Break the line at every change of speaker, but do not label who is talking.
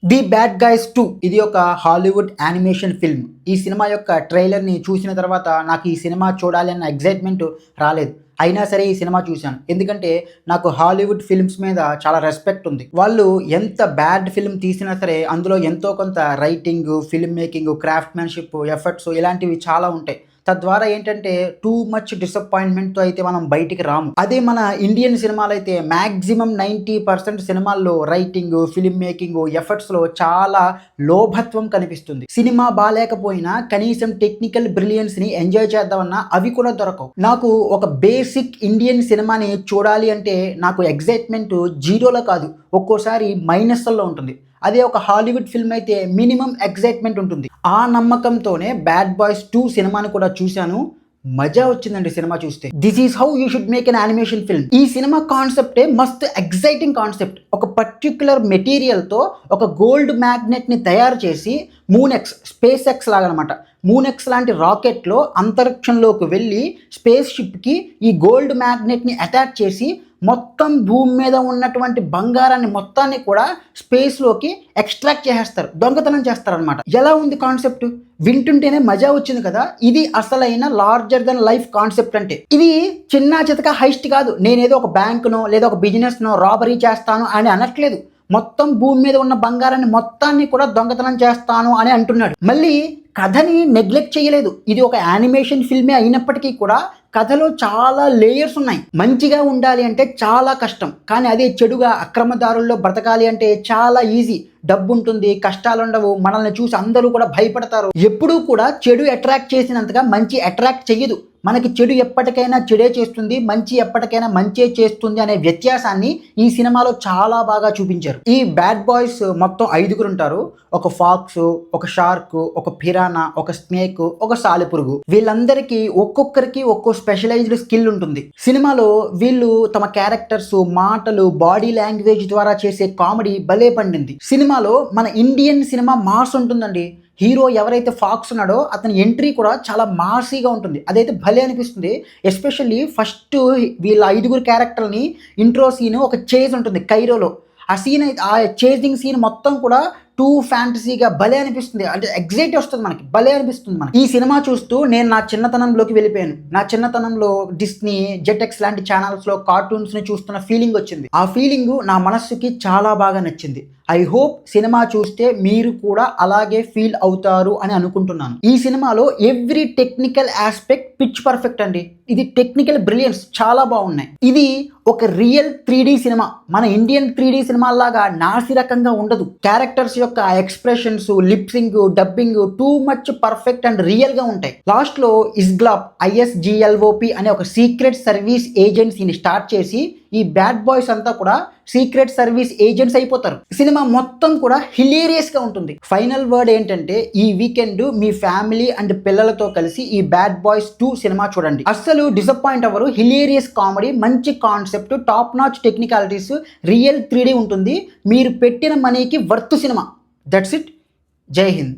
The bad guys 2 ఇది ఒక Hollywood animation film. ఈ సినిమా యొక్క ట్రైలర్‌ని చూసిన తర్వాత నాకు ఈ సినిమా చూడాలి అన్న ఎక్సైట్‌మెంట్ రాలేదు. అయినా సరే ఈ సినిమా చూశాను. ఎందుకంటే నాకు హాలీవుడ్ ఫిల్మ్స్ మీద చాలా రెస్పెక్ట్ ఉంది. వాళ్ళు ఎంత బ్యాడ్ ఫిల్మ్ తీసినా సరే అందులో ఎంతో కొంత writing, film making, craftsmanship, efforts ఇలాంటివి చాలా ఉంటాయి. తద్వారా ఏంటంటే టూ మచ్ డిసప్పాయింట్మెంట్‌తో అయితే మనం బయటికి రాము. అదే మన ఇండియన్ సినిమాలైతే మాక్సిమం 90% సినిమాల్లో రైటింగ్, ఫిల్మ్ మేకింగ్, ఎఫర్ట్స్‌లో చాలా లోభత్వం కనిపిస్తుంది. సినిమా బాలేకపోయినా కనీసం టెక్నికల్ బ్రిలియన్స్‌ని ఎంజాయ్ చేద్దామన్నా అవి కూడా దొరకవు. నాకు ఒక బేసిక్ ఇండియన్ సినిమాని చూడాలి అంటే నాకు ఎక్సైట్‌మెంట్ జీరోలో కాదు, ఒక్కోసారి మైనస్‌లో ఉంటుంది. అదే ఒక హాలీవుడ్ ఫిల్మ్ అయితే మినిమం ఎక్సైట్మెంట్ ఉంటుంది. ఆ నమ్మకంతోనే బ్యాడ్ బాయ్స్ 2 సినిమాని కూడా చూశాను. మజా వచ్చిందండి సినిమా చూస్తే. This is how you should make an animation film. ఈ సినిమా కాన్సెప్టే మస్త్ ఎక్సైటింగ్ కాన్సెప్ట్. ఒక పర్టిక్యులర్ మెటీరియల్తో ఒక గోల్డ్ మ్యాగ్నెట్ని తయారు చేసి మూనెక్స్, స్పేస్ ఎక్స్ లాగా అనమాట, మూనెక్స్ లాంటి రాకెట్లో అంతరిక్షంలోకి వెళ్ళి స్పేస్ షిప్కి ఈ గోల్డ్ మ్యాగ్నెట్ని అటాచ్ చేసి మొత్తం భూమి మీద ఉన్నటువంటి బంగారాన్ని మొత్తాన్ని కూడా స్పేస్లోకి ఎక్స్ట్రాక్ట్ చేసేస్తారు, దొంగతనం చేస్తారనమాట. ఎలా ఉంది కాన్సెప్ట్? వింటుంటేనే మజా వచ్చింది కదా. ఇది అసలైన లార్జర్ దెన్ లైఫ్ కాన్సెప్ట్. అంటే ఇది చిన్న చితక హైస్ట్ కాదు. నేనేదో ఒక బ్యాంకునో లేదా ఒక బిజినెస్నో రాబరీ చేస్తాను అని అనట్లేదు. మొత్తం భూమి మీద ఉన్న బంగారాన్ని మొత్తాన్ని కూడా దొంగతనం చేస్తాను అని అంటున్నాడు. మళ్ళీ కథని నెగ్లెక్ట్ చేయలేదు. ఇది ఒక యానిమేషన్ ఫిల్మే అయినప్పటికీ కూడా కథలో చాలా లేయర్స్ ఉన్నాయి. మంచిగా ఉండాలి అంటే చాలా కష్టం, కానీ అదే చెడుగా అక్రమదారుల్లో బ్రతకాలి అంటే చాలా ఈజీ. డబ్బు ఉంటుంది, కష్టాలు ఉండవు, మనల్ని చూసి అందరూ కూడా భయపడతారు. ఎప్పుడూ కూడా చెడు అట్రాక్ట్ చేసినంతగా మంచి అట్రాక్ట్ చెయ్యదు. మనకి చెడు ఎప్పటికైనా చెడే చేస్తుంది, మంచి ఎప్పటికైనా మంచే చేస్తుంది అనే వ్యత్యాసాన్ని ఈ సినిమాలో చాలా బాగా చూపించారు. ఈ బ్యాడ్ బాయ్స్ మొత్తం 5 ఉంటారు. ఒక ఫాక్స్, ఒక షార్క్, ఒక పిరానా, ఒక స్నేక్, ఒక సాలెపురుగు. వీళ్ళందరికీ ఒక్కొక్కరికి ఒక్కో స్పెషలైజ్డ్ స్కిల్ ఉంటుంది. సినిమాలో వీళ్ళు తమ క్యారెక్టర్స్, మాటలు, బాడీ లాంగ్వేజ్ ద్వారా చేసే కామెడీ భలే పండింది. సినిమాలో మన ఇండియన్ సినిమా మాస్ ఉంటుందండి. హీరో ఎవరైతే ఫాక్స్ ఉన్నాడో అతని ఎంట్రీ కూడా చాలా మాసీగా ఉంటుంది. అదైతే భలే అనిపిస్తుంది. ఎస్పెషల్లీ ఫస్ట్ వీళ్ళ 5 క్యారెక్టర్ని ఇంట్రో సీన్ ఒక చేజ్ ఉంటుంది కైరోలో. ఆ సీన్ అయితే ఆ చేజింగ్ సీన్ మొత్తం కూడా టూ ఫ్యాంటసీగా భలే అనిపిస్తుంది. అంటే ఎగ్జైట్ వస్తుంది మనకి, భలే అనిపిస్తుంది మనకి. ఈ సినిమా చూస్తూ నేను నా చిన్నతనంలోకి వెళ్ళిపోయాను. నా చిన్నతనంలో డిస్నీ, జెటెక్స్ లాంటి ఛానల్స్లో కార్టూన్స్ని చూస్తున్న ఫీలింగ్ వచ్చింది. ఆ ఫీలింగ్ నా మనస్సుకి చాలా బాగా నచ్చింది. ఐ హోప్ సినిమా చూస్తే మీరు కూడా అలాగే ఫీల్ అవుతారు అని అనుకుంటున్నాను. ఈ సినిమాలో every technical aspect pitch perfect అండి. ఇది టెక్నికల్ బ్రిలియన్స్ చాలా బాగున్నాయి. ఇది ఒక రియల్ 3D సినిమా. మన ఇండియన్ 3D సినిమాలాగా నాసిరకంగా ఉండదు. క్యారెక్టర్స్ యొక్క expressions, lip sync, dubbing too much perfect and real గా ఉంటాయి. లాస్ట్ లో ఇస్గ్లాప్, ISGLOP అనే ఒక సీక్రెట్ సర్వీస్ ఏజెన్సీని స్టార్ట్ చేసి ఈ బ్యాడ్ బాయ్స్ అంతా కూడా సీక్రెట్ సర్వీస్ ఏజెంట్స్ అయిపోతారు. సినిమా మొత్తం కూడా హిలేరియస్ గా ఉంటుంది. ఫైనల్ వర్డ్ ఏంటంటే ఈ వీకెండ్ మీ ఫ్యామిలీ అండ్ పిల్లలతో కలిసి ఈ బ్యాడ్ బాయ్స్ 2 సినిమా చూడండి. అస్సలు డిసప్పాయింట్ అవ్వరు. హిలేరియస్ కామెడీ, మంచి concept, top notch technicalities, real 3D ఉంటుంది. మీరు పెట్టిన మనీకి వర్త్ సినిమా. That's it. జై హింద్.